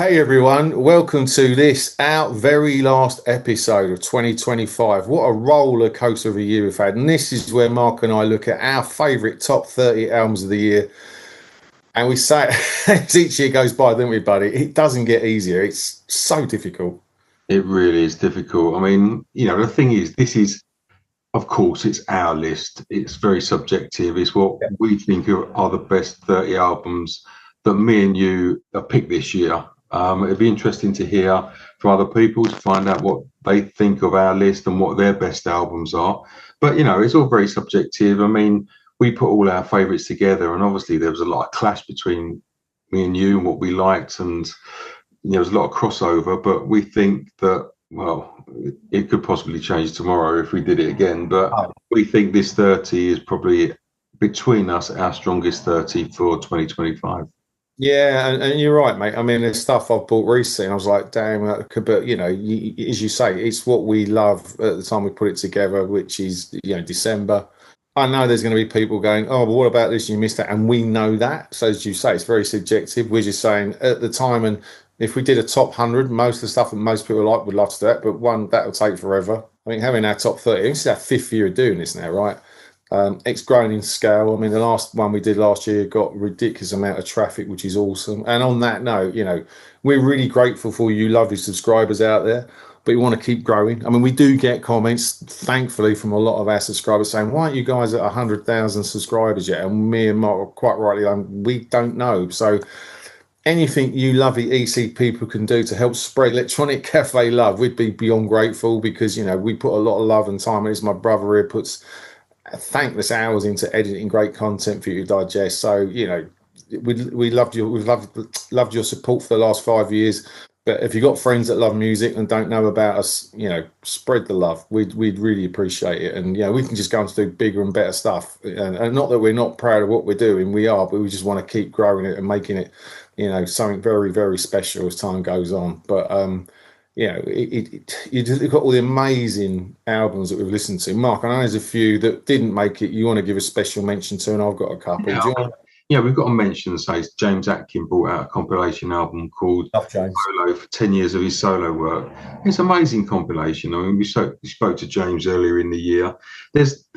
Hey everyone, welcome to this, our very last episode of 2025. What a roller coaster of a year we've had. And this is where Mark and I look at our favourite top 30 albums of the year. And we say, as each year goes by, don't we, buddy? It doesn't get easier. It's so difficult. It really is difficult. I mean, the thing is, of course, it's our list. It's very subjective. It's what we think are the best 30 albums that me and you have picked this year. It'd be interesting to hear from other people to find out what they think of our list and what their best albums are. But, it's all very subjective. I mean, we put all our favourites together, and obviously there was a lot of clash between me and you and what we liked, and there was a lot of crossover. But we think that, well, it could possibly change tomorrow if we did it again. But we think this 30 is probably between us our strongest 30 for 2025. Yeah, and you're right, mate. I mean, there's stuff I've bought recently. And I was like, damn, but as you say, it's what we love at the time we put it together, which is December. I know there's going to be people going, oh, but what about this? You missed that, and we know that. So as you say, it's very subjective. We're just saying at the time, and if we did a top 100, most of the stuff that most people like would love to do that, but one that'll take forever. I mean, having our top 30, this is our 5th year of doing this now, right? It's grown in scale. I mean, the last one we did last year got a ridiculous amount of traffic, which is awesome. And on that note, we're really grateful for you lovely subscribers out there, but we want to keep growing. I mean, we do get comments, thankfully, from a lot of our subscribers saying, why aren't you guys at 100,000 subscribers yet? And me and Mark, quite rightly, we don't know. So anything you lovely EC people can do to help spread electronic cafe love, we'd be beyond grateful, because, we put a lot of love and time. And my brother here puts thankless hours into editing great content for you to digest. So we loved we've loved your support for the last 5 years. But if you've got friends that love music and don't know about us, spread the love. We'd really appreciate it. And we can just go on to do bigger and better stuff. And not that we're not proud of what we're doing, we are, but we just want to keep growing it and making it something very, very special as time goes on. But you've got all the amazing albums that we've listened to. Mark, I know there's a few that didn't make it. You want to give a special mention to, and I've got a couple. Yeah, we've got to mention, say, James Atkin brought out a compilation album called Solo for 10 years of his solo work. It's an amazing compilation. I mean, we spoke to James earlier in the year.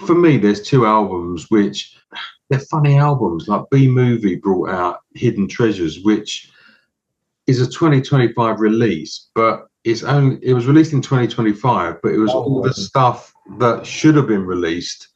For me, there's 2 albums which they're funny albums. Like B-Movie brought out Hidden Treasures, which is a 2025 release, but it was released in 2025, but it was all the stuff that should have been released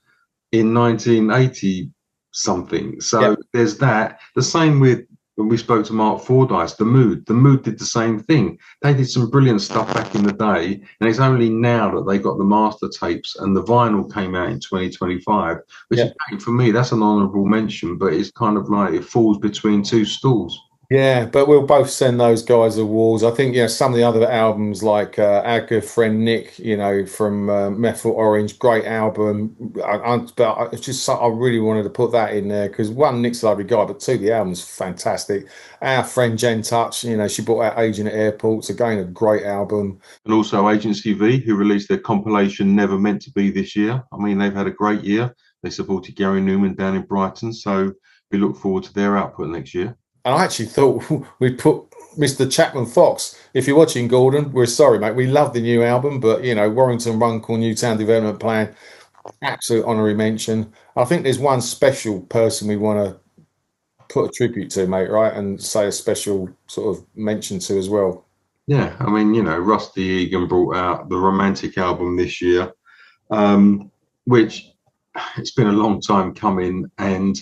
in 1980 something. So there's that. The same with when we spoke to Mark Fordyce, The Mood did the same thing. They did some brilliant stuff back in the day, and it's only now that they got the master tapes and the vinyl came out in 2025, which for me, that's an honorable mention, but it's kind of like it falls between 2 stools. Yeah, but we'll both send those guys awards. I think, some of the other albums, like our good friend Nick, from Methyl Orange, great album. But it's just I really wanted to put that in there because, one, Nick's a lovely guy, but 2, the album's fantastic. Our friend Jen Touch, she brought out Agent at Airports, again, a great album. And also Agency V, who released their compilation Never Meant to Be this year. I mean, they've had a great year. They supported Gary Newmen down in Brighton, so we look forward to their output next year. And I actually thought we'd put Mr. Chapman Fox. If you're watching, Gordon, we're sorry, mate. We love the new album, but, Warrington Runkle, Newtown Development Plan, absolute honorary mention. I think there's one special person we want to put a tribute to, mate, right? And say a special sort of mention to as well. Yeah, I mean, Rusty Egan brought out the Romantic album this year, which it's been a long time coming, and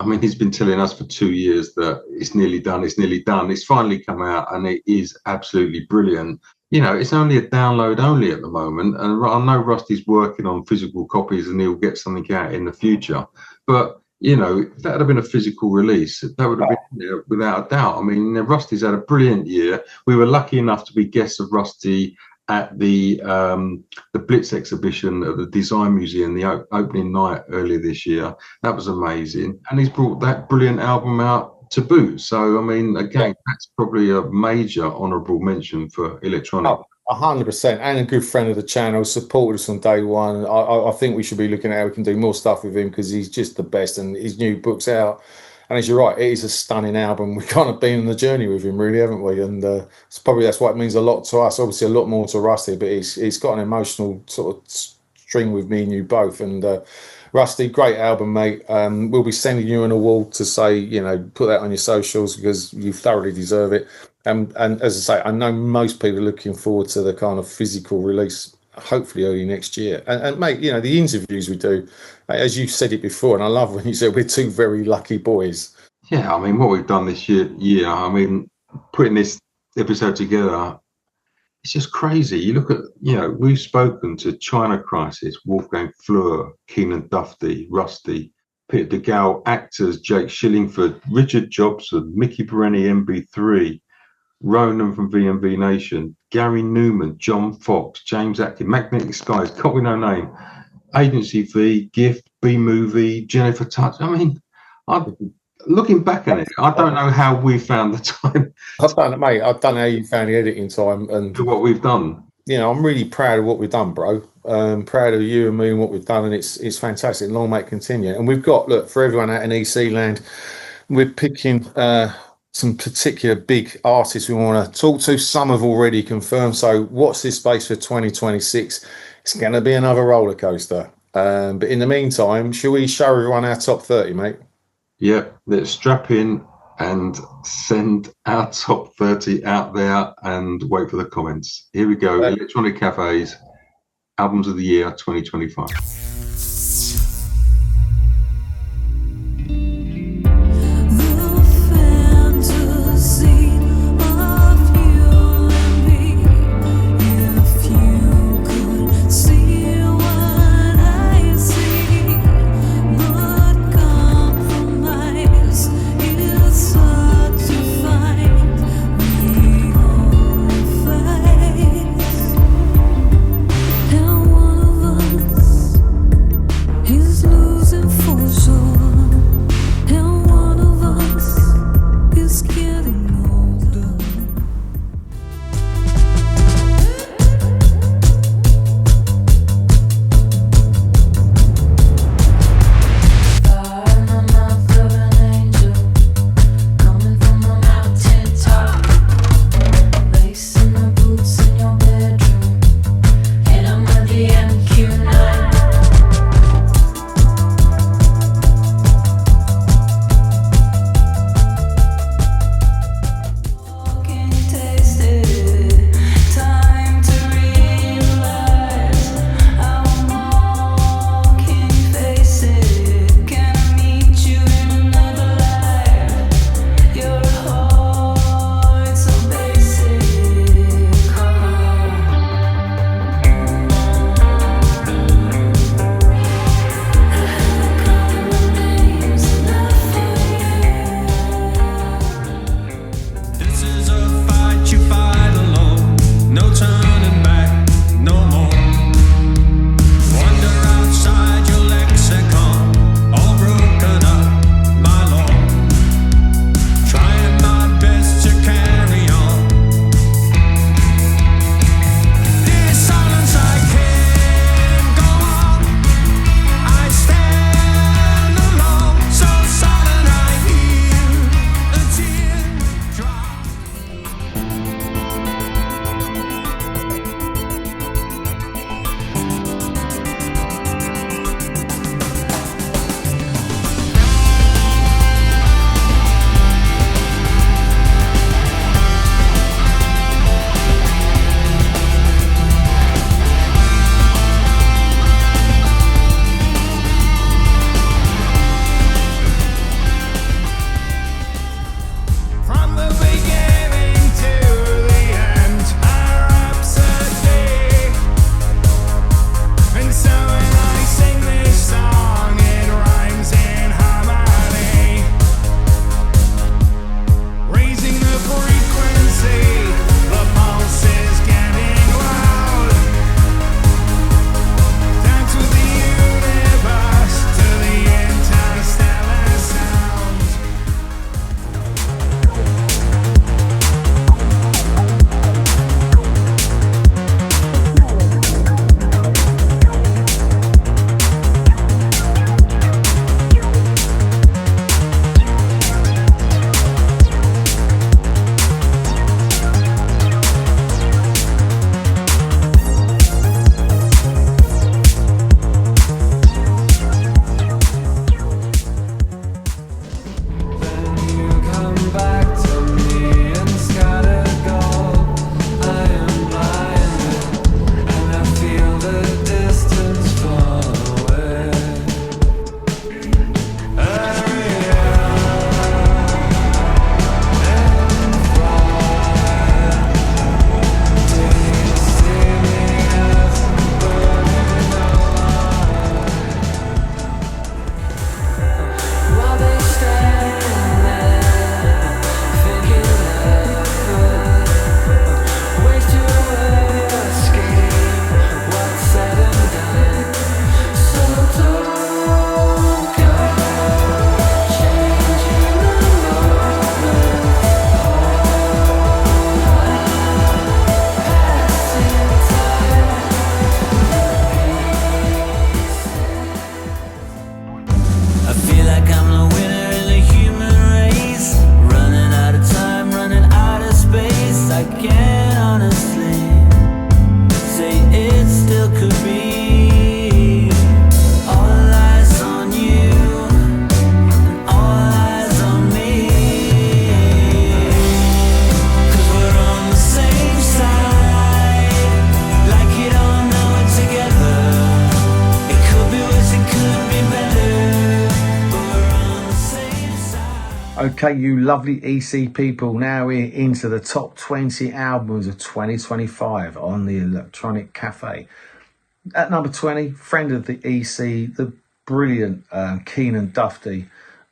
I mean, he's been telling us for 2 years that it's nearly done. It's finally come out, and it is absolutely brilliant. It's only a download only at the moment, and I know Rusty's working on physical copies, and he'll get something out in the future. But if that had been a physical release, that would have been there without a doubt. I mean, Rusty's had a brilliant year. We were lucky enough to be guests of Rusty at the Blitz exhibition at the Design Museum, the opening night earlier this year. That was amazing. And he's brought that brilliant album out to boot. So, I mean, again, that's probably a major honourable mention for electronic. 100%, and a good friend of the channel, supported us on day one. I think we should be looking at how we can do more stuff with him because he's just the best, and his new book's out. And as you're right, it is a stunning album. We've kind of been on the journey with him, really, haven't we? And that's why it means a lot to us. Obviously, a lot more to Rusty, but it's got an emotional sort of string with me and you both. And Rusty, great album, mate. We'll be sending you an award to say, put that on your socials because you thoroughly deserve it. And as I say, I know most people are looking forward to the kind of physical release, hopefully early next year. And mate, the interviews we do, as you said it before, and I love when you said we're two very lucky boys. Yeah, I mean, what we've done this year, I mean, putting this episode together, it's just crazy. You look at, we've spoken to China Crisis, Wolfgang, Flur, Keenan Duffy, Rusty, Peter DeGale, actors, Jake Shillingford, Richard Jobson, Mickey Perenni, MB3, Ronan from VMV Nation, Gary Newman, John Fox, James Atkin, Magnetic Skies, Copy No Name, Agency V, Gift, B-Movie, Jennifer Touch. I mean, looking back at it, I don't know how we found the time. I've done it, mate. I don't know how you found the editing time and what we've done. I'm really proud of what we've done, bro. Proud of you and me and what we've done, and it's fantastic. Long may it continue. And we've got, look, for everyone out in EC land, we're picking some particular big artists we want to talk to. Some have already confirmed. So watch this space for 2026. It's going to be another roller coaster. But in the meantime, shall we show everyone our top 30, mate? Yeah, let's strap in and send our top 30 out there and wait for the comments. Here we go. Electronic Cafes, Albums of the Year 2025. Okay, you lovely EC people, now we're into the top 20 albums of 2025 on the Electronic Cafe. At number 20, friend of the EC, the brilliant Keenan Dufty,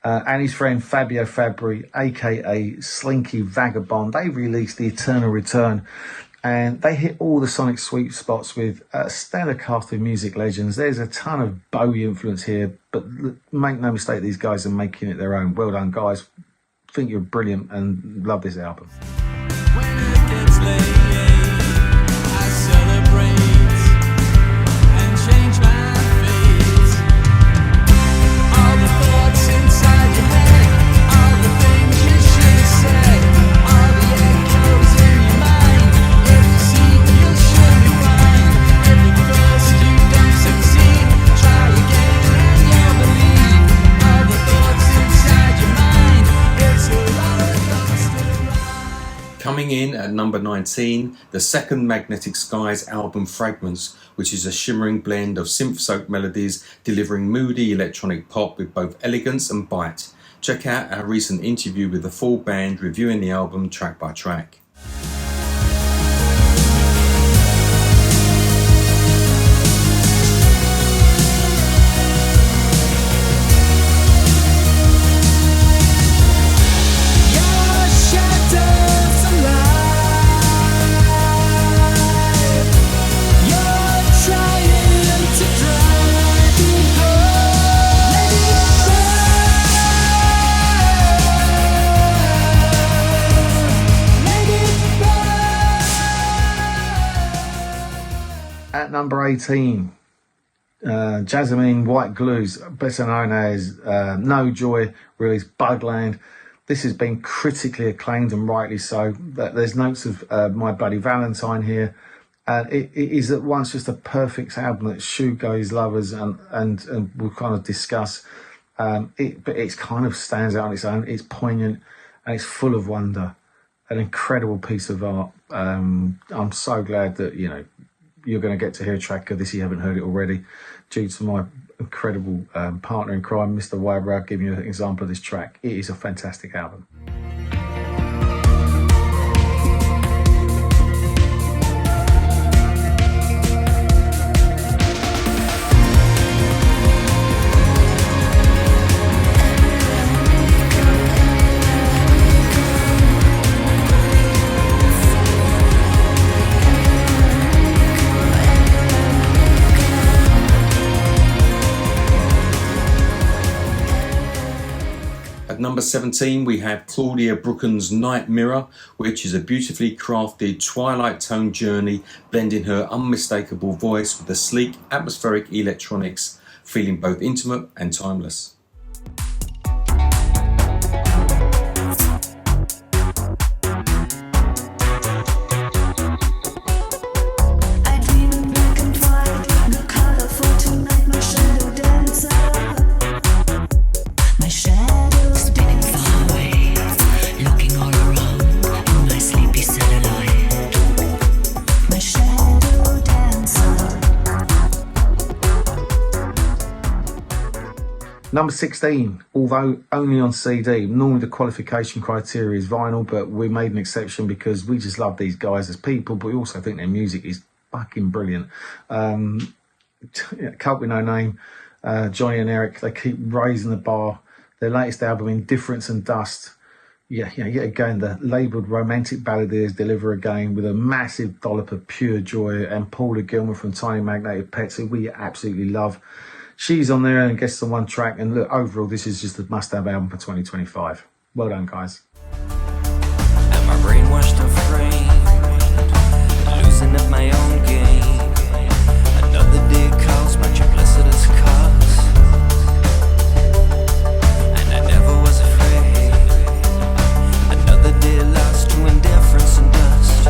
and his friend Fabio Fabri, aka Slinky Vagabond. They released The Eternal Return, and they hit all the sonic sweet spots with a stellar cast of music legends. There's a ton of Bowie influence here, but make no mistake, these guys are making it their own. Well done, guys. Think you're brilliant and love this album. When it gets late, I celebrate and change my fate. All the thoughts inside your head, all the things you should have said, all the echoes in your mind. If you seek, you'll surely find. If at first you don't succeed, try again and you'll believe. All the thoughts inside your mind, it's a roller coaster ride. Coming in at number 19, the second Magnetic Skies album Fragments, which is a shimmering blend of synth-soaked melodies delivering moody electronic pop with both elegance and bite. Check out our recent interview with the full band reviewing the album track by track. Your shadows alive. You're trying to drive me home. Let it burn. Let it burn. At number 18, Jasmine White Glues, better known as No Joy, released Bugland. This has been critically acclaimed and rightly so. There's notes of My Bloody Valentine here. It is at once just a perfect album that shoegaze lovers and we'll kind of discuss. But it kind of stands out on its own. It's poignant and it's full of wonder. An incredible piece of art. I'm so glad that, you know, you're going to get to hear a track of this if you haven't heard it already, due to my incredible partner in crime, Mr. Wybrow, giving you an example of this track. It is a fantastic album. Number 17, we have Claudia Brucken's Night Mirror, which is a beautifully crafted twilight tone journey, blending her unmistakable voice with the sleek, atmospheric electronics, feeling both intimate and timeless. Number 16, although only on CD, normally the qualification criteria is vinyl, but we made an exception because we just love these guys as people, but we also think their music is fucking brilliant. Cult with No Name, Johnny and Eric, they keep raising the bar. Their latest album, Indifference and Dust, yet again, the labelled romantic balladeers deliver again with a massive dollop of pure joy, and Paula Gilmer from Tiny Magnetic Pets, who we absolutely love. She's on there and guests on one track, and look, overall, this is just a must-have album for 2025. Well done, guys. And my brainwashed and framed, losing at my own game. Another day calls my triplicitous cause, and I never was afraid. Another day lost to indifference and dust,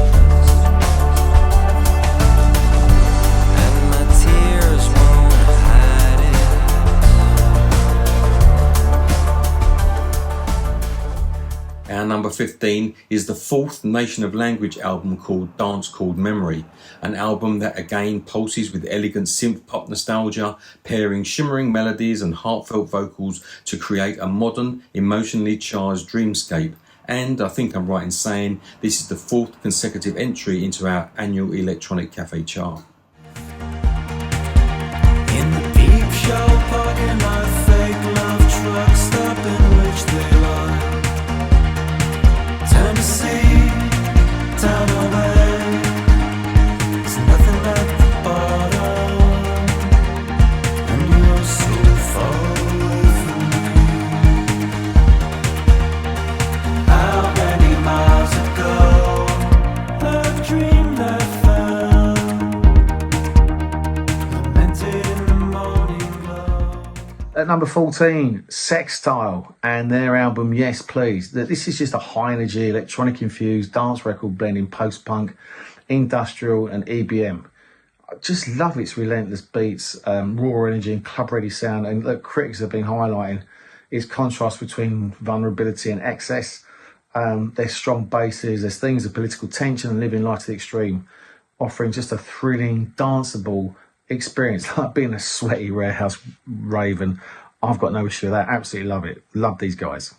and my tears won't hide it. Our number 15 is the fourth Nation of Language album called Dance Called Memory, an album that again pulses with elegant synth-pop nostalgia, pairing shimmering melodies and heartfelt vocals to create a modern, emotionally charged dreamscape. And I think I'm right in saying this is the fourth consecutive entry into our annual Electronic Cafe chart. In the peep show parking lot, fake love trucks stop in which they lie. Time to see, time away. There's nothing at the bottom, and you're so far away from me. How many miles ago, a dream that fell, lamented in the morning glow. At number 14, Sextile and their album Yes Please. This is just a high energy, electronic infused dance record blending post-punk, industrial and EBM. I just love its relentless beats, raw energy and club ready sound, and look, critics have been highlighting its contrast between vulnerability and excess. There's strong basses, there's themes of political tension and living life to the extreme, offering just a thrilling, danceable experience, like being a sweaty warehouse rave, and I've got no issue with that. Absolutely love it. Love these guys.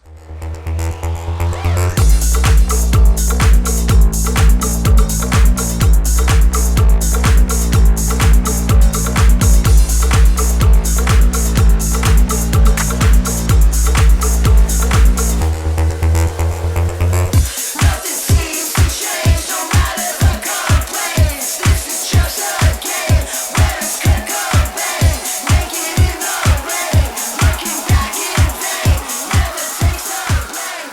Nothing seems to change, no matter the complaints. This is just a game where it's gonna go bang. Naked in the rain, looking back in vain. Never takes the blame.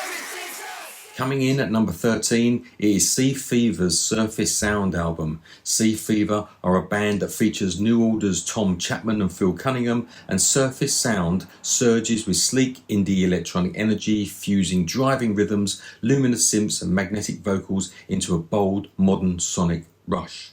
Everything's okay. Coming in at number 13, it is Sea Fever's Surface Sound album. Sea Fever are a band that features New Order's Tom Chapman and Phil Cunningham, and Surface Sound surges with sleek indie electronic energy, fusing driving rhythms, luminous synths and magnetic vocals into a bold, modern sonic rush.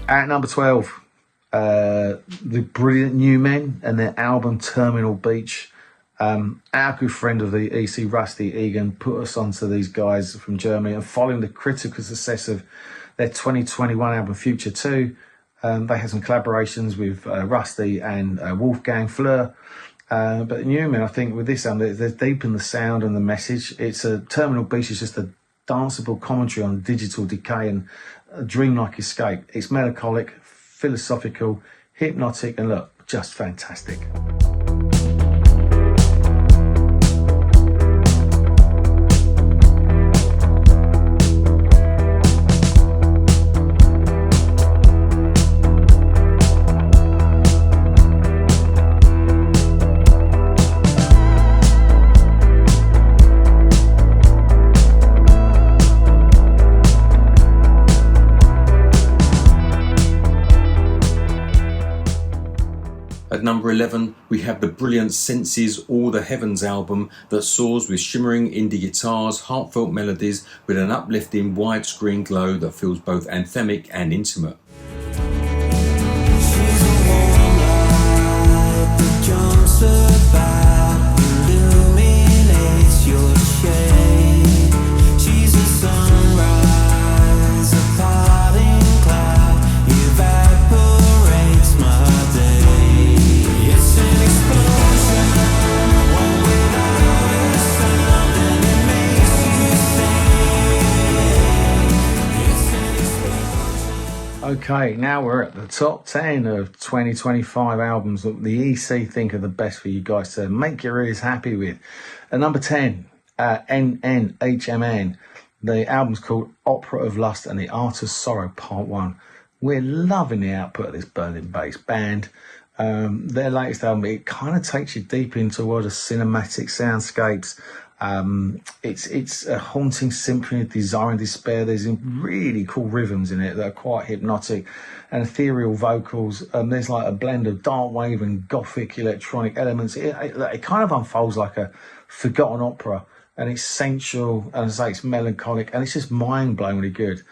At number 12, the brilliant Newmen and their album Terminal Beach. Our good friend of the EC, Rusty Egan, put us onto these guys from Germany, and following the critical success of their 2021 album Future 2, they had some collaborations with Rusty and Wolfgang, Flur. But Newmen, I think with this album, they've deepened the sound and the message. It's a Terminal Beach is just a danceable commentary on digital decay and a dreamlike escape. It's melancholic, philosophical, hypnotic, and look, just fantastic. At number 11, we have the brilliant Senses All the Heavens album that soars with shimmering indie guitars, heartfelt melodies, with an uplifting widescreen glow that feels both anthemic and intimate. She's a warm light that jumps about, illuminates your shade. She's a sunrise, a parting cloud, evaporates my day. It's an explosion, one without a sound, and it makes you think. It's an explosion. Okay, now we're at the top 10 of 2025 albums that the EC think are the best for you guys to make your ears happy with. At number 10, NNHMN. The album's called Opera of Lust and the Art of Sorrow Part 1. We're loving the output of this Berlin-based band. Their latest album, it kind of takes you deep into a world of cinematic soundscapes, It's a haunting symphony of desire and despair. There's really cool rhythms in it that are quite hypnotic, and ethereal vocals. There's like a blend of dark wave and gothic electronic elements. It kind of unfolds like a forgotten opera, and it's sensual, and as I say, it's melancholic, and it's just mind-blowingly good.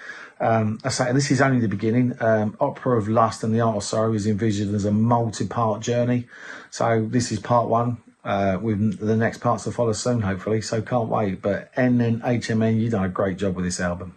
I say this is only the beginning. Opera of Lust and the Art of Sorrow is envisioned as a multi-part journey. So this is part one, with the next parts to follow soon, hopefully. So can't wait. But NNHMN, you've done a great job with this album.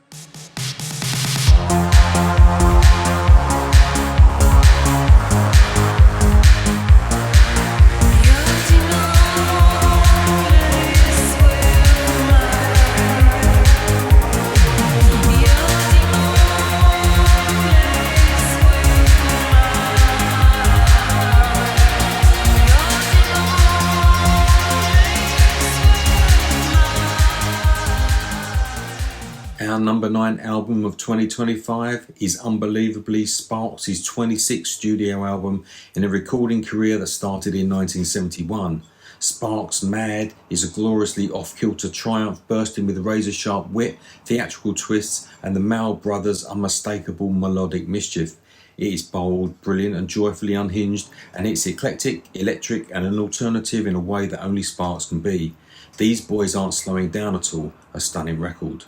Our number 9 album of 2025 is unbelievably Sparks' 26th studio album in a recording career that started in 1971. Sparks' Mad is a gloriously off-kilter triumph bursting with razor-sharp wit, theatrical twists, and the Mal brothers' unmistakable melodic mischief. It is bold, brilliant, and joyfully unhinged, and it's eclectic, electric, and an alternative in a way that only Sparks can be. These boys aren't slowing down at all. A stunning record.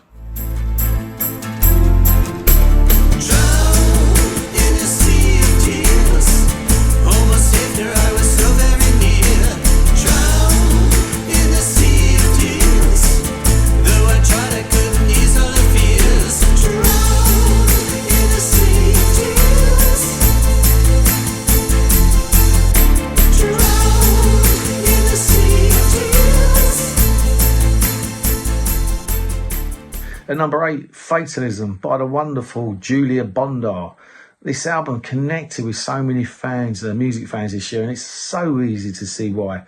At number 8, Fatalism by the wonderful Juiia Bondar. This album connected with so many fans, music fans this year, and it's so easy to see why.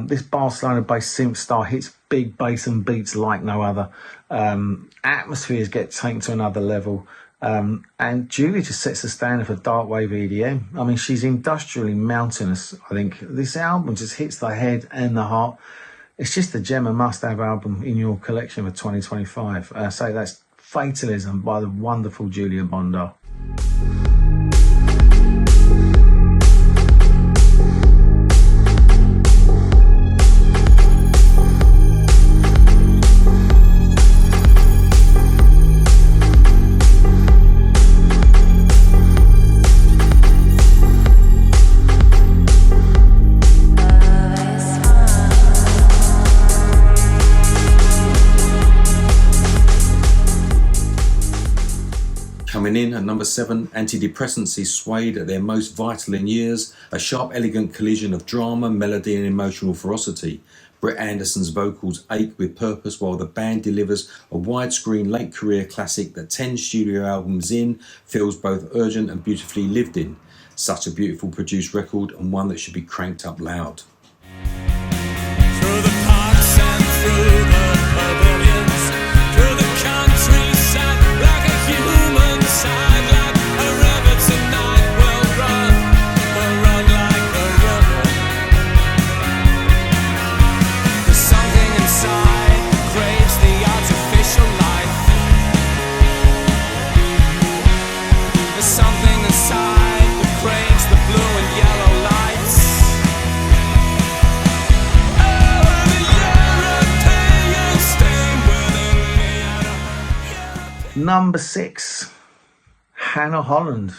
This Barcelona-based synth star hits big bass and beats like no other. Atmospheres get taken to another level. And Juiia just sets the standard for dark wave EDM. I mean, she's industrially mountainous, I think. This album just hits the head and the heart. It's just a gem, a must-have album in your collection for 2025. So that's Fatalism by the wonderful Juiia Bondar. Coming in at number 7, Antidepressants is Suede at their most vital in years, a sharp, elegant collision of drama, melody and emotional ferocity. Brett Anderson's vocals ache with purpose while the band delivers a widescreen late career classic that 10 studio albums in feels both urgent and beautifully lived in. Such a beautiful produced record, and one that should be cranked up loud. Through the parks and through the pavilions, through the countryside, like a human side, like a river tonight we'll run like a river. There's something inside that craves the artificial life. There's something inside that craves the blue and yellow lights. Number 6, Hannah Holland,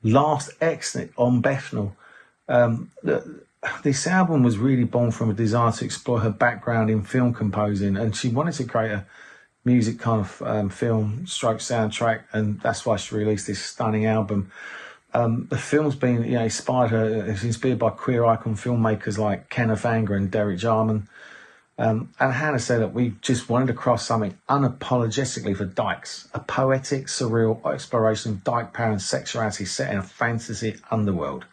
Last Exit on Bethnal. This album was really born from a desire to explore her background in film composing, and she wanted to create a music kind of film stroke soundtrack, and that's why she released this stunning album. The film's been inspired her. It's inspired by queer icon filmmakers like Kenneth Anger and Derek Jarman. And Hannah said that we just wanted to craft something unapologetically for dykes, a poetic, surreal exploration of dyke power and sexuality set in a fantasy underworld.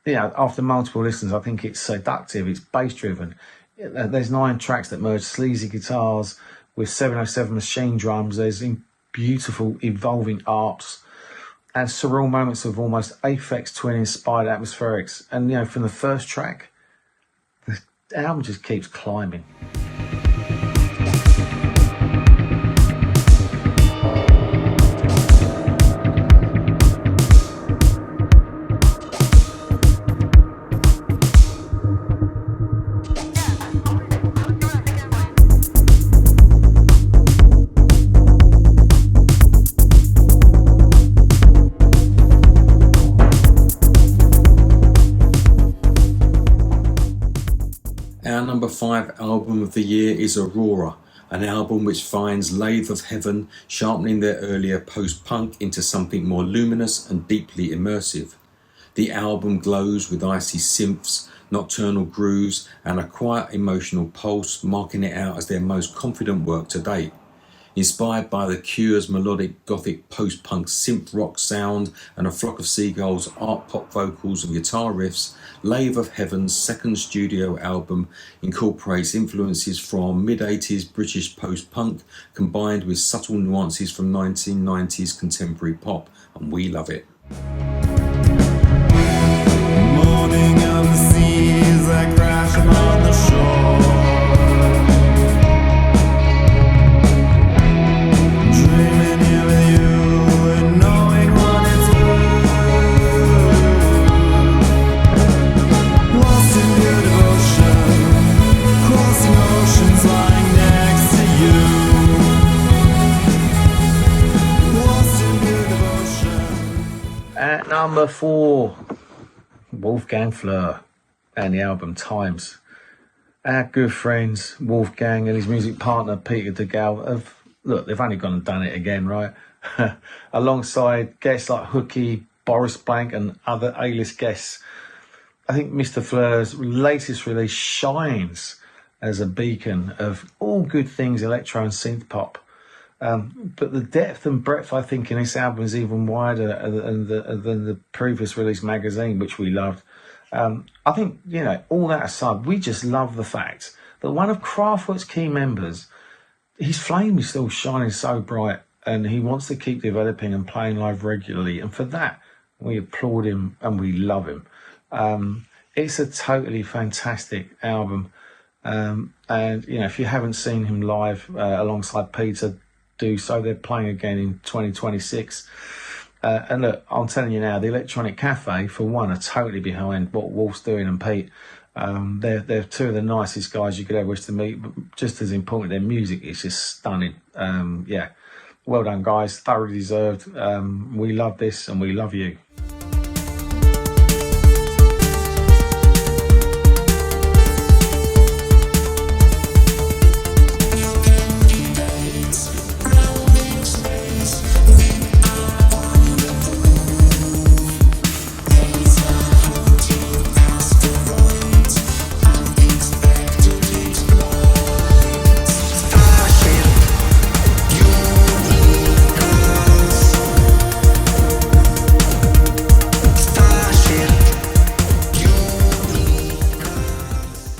After multiple listens, I think it's seductive, it's bass-driven. There's 9 tracks that merge sleazy guitars with 707 machine drums. There's beautiful, evolving arps and surreal moments of almost Aphex Twin-inspired atmospherics. And, from the first track, the album just keeps climbing. Our number 5 album of the year is Aurora, an album which finds Lathe of Heaven sharpening their earlier post-punk into something more luminous and deeply immersive. The album glows with icy synths, nocturnal grooves and a quiet emotional pulse, marking it out as their most confident work to date. Inspired by The Cure's melodic gothic post-punk synth rock sound and A Flock of Seagulls' art pop vocals and guitar riffs, Lathe of Heaven's second studio album incorporates influences from mid-80s British post-punk combined with subtle nuances from 1990s contemporary pop, and we love it. Moaning of the seas that crash upon the shore, dreaming here with you and knowing what it's worth. Lost in your devotion, crossing oceans lying next to you. Lost in your devotion. At number 4, Wolfgang Flur and the album Times. Our good friends Wolfgang and his music partner Peter DeGale they've only gone and done it again, right? Alongside guests like Hooky, Boris Blank and other A-list guests. I think Mr. Flur's latest release shines as a beacon of all good things electro and synth pop. But the depth and breadth, I think, in this album is even wider than the previous release Magazine, which we loved. I think, all that aside, we just love the fact that one of Kraftwerk's key members, his flame is still shining so bright and he wants to keep developing and playing live regularly. And for that, we applaud him and we love him. It's a totally fantastic album. And, if you haven't seen him live alongside Peter, do so. They're playing again in 2026. And look, I'm telling you now, the Electronic Cafe, for one, are totally behind what Wolf's doing and Pete. They're two of the nicest guys you could ever wish to meet, but just as important, their music is just stunning. Well done, guys. Thoroughly deserved. We love this and we love you.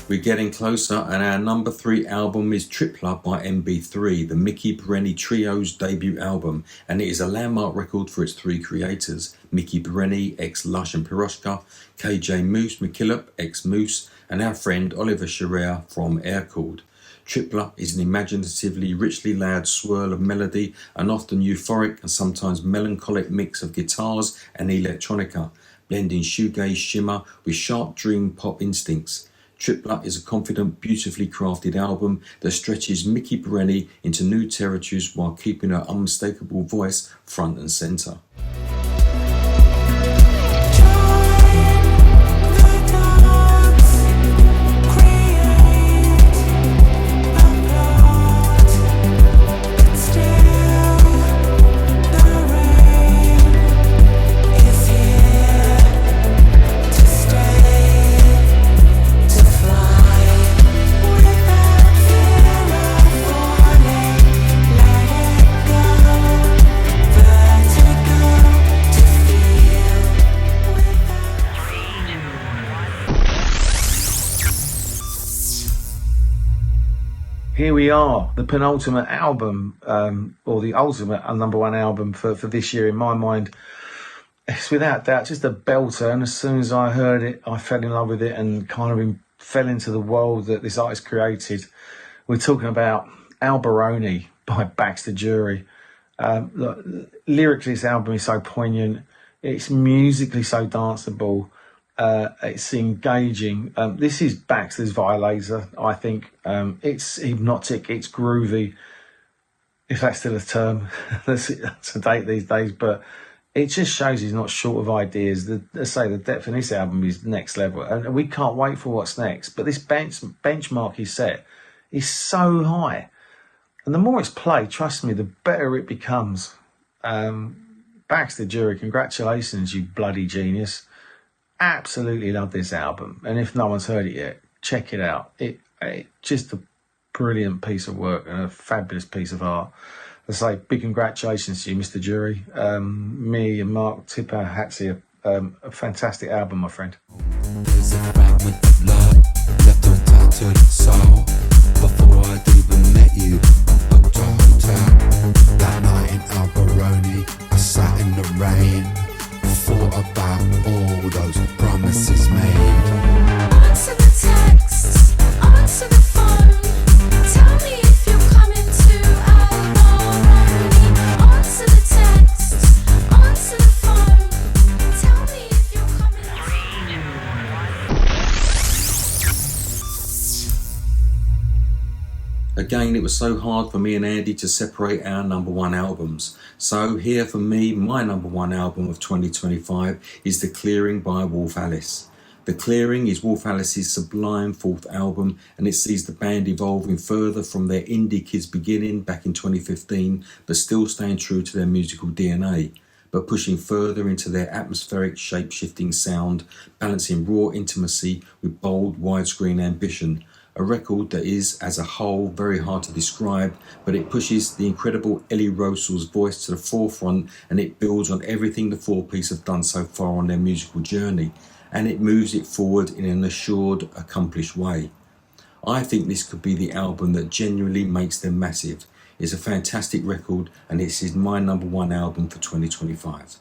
We're getting closer, and our number 3 album is Tripla by MB3, the Mickey Bereni Trio's debut album, and it is a landmark record for its 3 creators, Mickey Bereni, ex-Lush and Piroshka, KJ Moose McKillop, ex-Moose, and our friend Oliver Scherer from Aircalled. Tripla is an imaginatively, richly layered swirl of melody, an often euphoric and sometimes melancholic mix of guitars and electronica, blending shoegaze shimmer with sharp dream pop instincts. Tripla is a confident, beautifully crafted album that stretches Mickey Bereni into new territories while keeping her unmistakable voice front and centre. Here we are, the penultimate album, or the ultimate number 1 album for this year in my mind. It's without doubt just a belter, and as soon as I heard it, I fell in love with it and kind of fell into the world that this artist created. We're talking about Allbarone by Baxter Dury. Look, lyrically, this album is so poignant. It's musically so danceable. It's engaging. This is Baxter's Violator, I think. It's hypnotic, it's groovy, if that's still a term that's to date these days, but it just shows he's not short of ideas. Let's say the depth in this album is next level, and we can't wait for what's next. But this benchmark he set is so high, and the more it's played, trust me, the better it becomes. Baxter Dury, congratulations, you bloody genius. Absolutely love this album, and if no one's heard it yet, check it out. It just a brilliant piece of work and a fabulous piece of art. I say big congratulations to you, Mr. Dury. Me and Mark tip our hats here. A fantastic album, my friend. There's a fragment of love left on tattooed soul. Before I'd even met you, I booked a hotel. That night in Allbarone, I sat in the rain, thought about all those promises made. Answer the texts, answer the phone. Tell me if you're coming to Allbarone. Answer the texts, answer the phone. Tell me if you're coming to. Again, it was so hard for me and Andy to separate our number one albums. So here for me, my number one album of 2025 is The Clearing by Wolf Alice. The Clearing is Wolf Alice's sublime fourth album, and it sees the band evolving further from their indie kids beginning back in 2015, but still staying true to their musical DNA, but pushing further into their atmospheric shape-shifting sound, balancing raw intimacy with bold widescreen ambition. A record that is, as a whole, very hard to describe, but it pushes the incredible Ellie Rosel's voice to the forefront, and it builds on everything the four-piece have done so far on their musical journey, and it moves it forward in an assured, accomplished way. I think this could be the album that genuinely makes them massive. It's a fantastic record, and this is my number one album for 2025.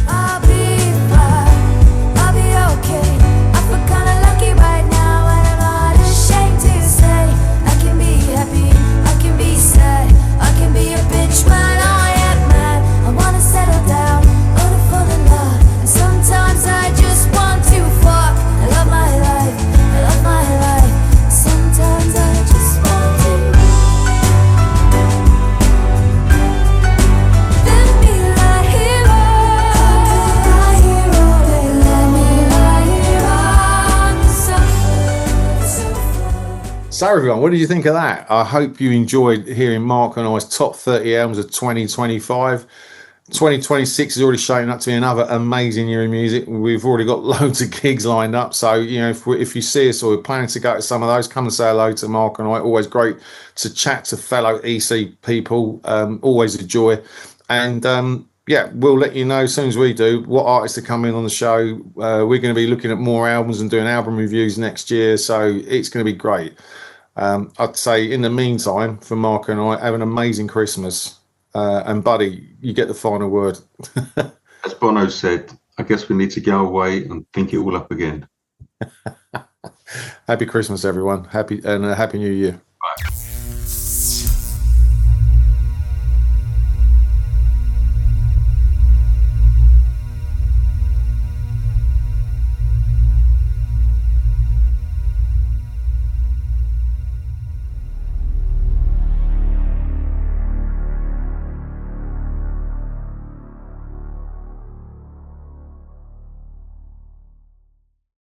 I'll be fine, I'll be okay. I feel kinda lucky right now, and I'm not ashamed to say I can be happy, I can be sad, I can be a bitch when I am mad. I wanna settle down, order for the love, and sometimes I just want to fuck. I love my life, I love my life. Sometimes I just want to let me lie here, let me lie here on the sofa. So everyone, what did you think of that? I hope you enjoyed hearing Mark and I's top 30 albums of 2025. 2026 is already showing up to be another amazing year in music. We've already got loads of gigs lined up, so you know, if you see us or we're planning to go to some of those, come and say hello to Mark and I. Always great to chat to fellow EC people. Always a joy. And yeah, we'll let you know as soon as we do what artists are coming on the show. We're going to be looking at more albums and doing album reviews next year, so it's going to be great. I'd say in the meantime, for Mark and I, have an amazing Christmas. And buddy, you get the final word. As Bono said, I guess we need to go away and think it all up again. Happy Christmas, everyone. Happy New Year. Bye.